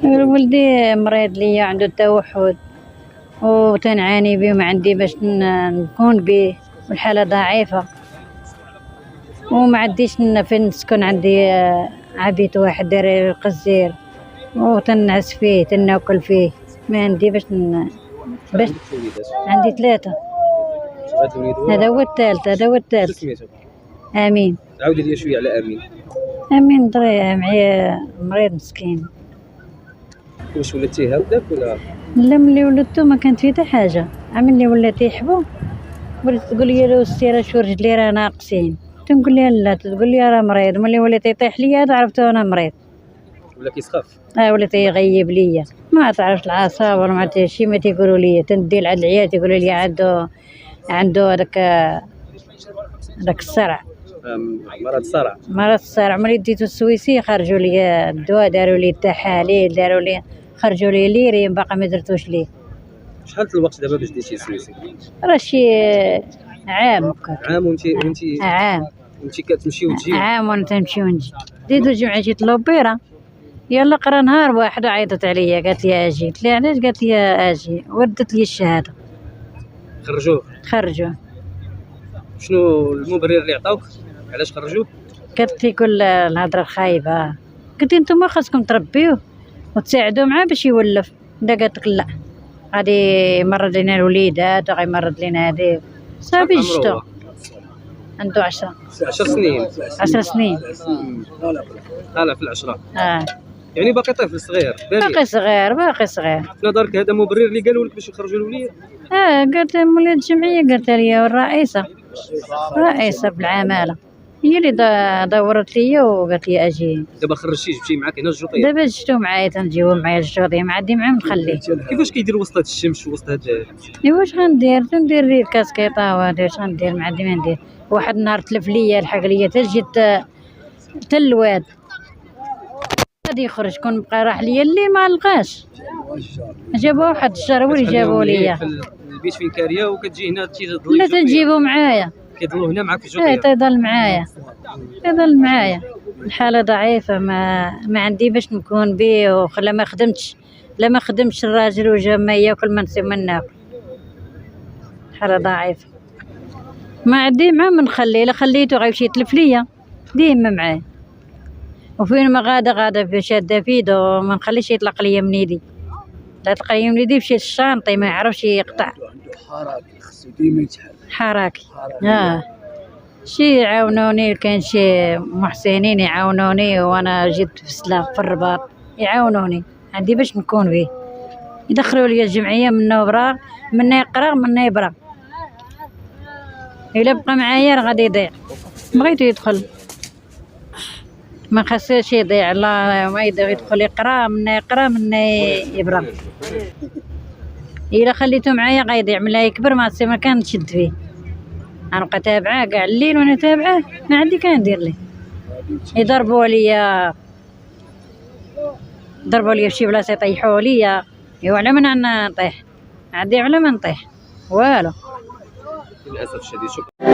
ولدي مريض ليا عنده التوحد وتنعاني بيه وما عندي باش نكون بيه، والحالة ضعيفة وما عنديش فين نسكن. عندي عبيط واحد داير القزير وتنعس فيه تناكل فيه، ما عندي باش عندي 3. هذا هو الثالث، هذا هو الثالث. امين. عاودي لي شويه على امين. امين ضري معايا مريض مسكين. واش ولدتي هاوداك ولا؟ لا ملي ولدتو ما كانت فيه حتى حاجه، ملي ولات يحبو ولات تقول لي لو السيره شو رجلي راه ناقصين، تنقول لها لا، تقول لي راه مريض. ملي ولات يطيح ليا هذا عرفتو انا مريض. ولا كيسخاف؟ ولات يغيب ليا، ما تعرفش العصاب ولا ما عرفت شي، ما تيقولوا لي تندي لعند العيال تيقولوا لي عنده هذاك الصرع. مرض الصرع. ملي ديتو السويسي خرجوا لي الدواء، داروا لي التحاليل، داروا لي خرجوا لي ليرين، باقي ما درتوش ليه. شحال الوقت دابا باش ديتي السويسي؟ راه شي عام هكا. عام وانت عام وانت كتمشي وتجي؟ عام وانا تنمشي ونجي. ديتو الجمعه جيت لوبيرا، يلا قرا نهار واحد وعيطت عليا قالت لي اجي. قلت لها علاش؟ قالت لي اجي. وردت لي الشهاده. خرجوه. شنو المبرر اللي عطاوك علاش خرجوه؟ قالت لي كل الهضره خايبه. قلت نتوما خاصكم تربيوه وتساعدوا معاه باش يولف. لا قالت لك لا، غادي يمرض لنا الوليدات وغيمرض لنا هذه. صافي جبتو. عنده 10 سنين. 10 سنين. طالع في العشرة. يعني باقي طفل صغير. باقي صغير. في نظرك هذا مبرر اللي قالوا لك باش يخرجوا الوليد؟ قالت مولات الجمعيه، قالت لي والرئيسه بالعماله هي اللي دورت ليا وقالت لي اجي. دابا خرجتي جبتي معاك هنا الجوطيه؟ دابا جبتو معايا، تنجيبو معايا الجوطيه، ما عندي معاه نخليه. كيفاش كيدير وسط هاد الشمس وسط هاد؟ واش غندير؟ تندير ليه الكاسكيطه وهادي. واش غندير؟ ما عندي ما ندير. واحد النهار تلف ليا الحق ليا حتى جيت الواد غادي يخرج، كون بقى راح ليا اللي ما لقاش. جابوا واحد الشهر هو اللي جابوا ليا. البيت فين كاريه وكتجي هنا تيضل. لا تنجيبو معايا، كيضلوا هنا معاك في الجوطيه. تيضل معايا. الحاله ضعيفه، ما عندي باش نكون به. وخلا ما خدمتش الراجل وجا ما ياكل ما ناكل. حاله ضعيفه، ما عندي معاه من نخليه. لا خليته غيمشي يتلف ليا ديما معاه. وفين ما غادا شاده في يدو، ما نخليش يطلق ليا من يدي. لا طلق ليا من يدي مشيت الشانطي ما يعرفش يقطع. حراكي خصو ديما يتحرك. حراكي. شي يعاونوني، كان شي محسنين يعاونوني، وانا جيت في السلاف في الرباط يعاونوني. عندي باش نكون به. يدخلوا لي الجمعيه منه براغ، منه يقرا منه يبرغ. الا بقى معايا راه غادي يضيع. بغيتو يدخل ما خاصش يضيع. الله ما يدخل يقرا منه يبرغ. الا خليته معايا غيضيع. ملي يكبر ما كنشد فيه. غنبقى تابعاه كاع الليل وانا تابعاه، ما عندي كندير ليه. يضربوا ليا في شي بلاصه، يطيحوا ليا. على من انا نطيح؟ عندي على ما نطيح والو. للاسف الشديد. شكرا.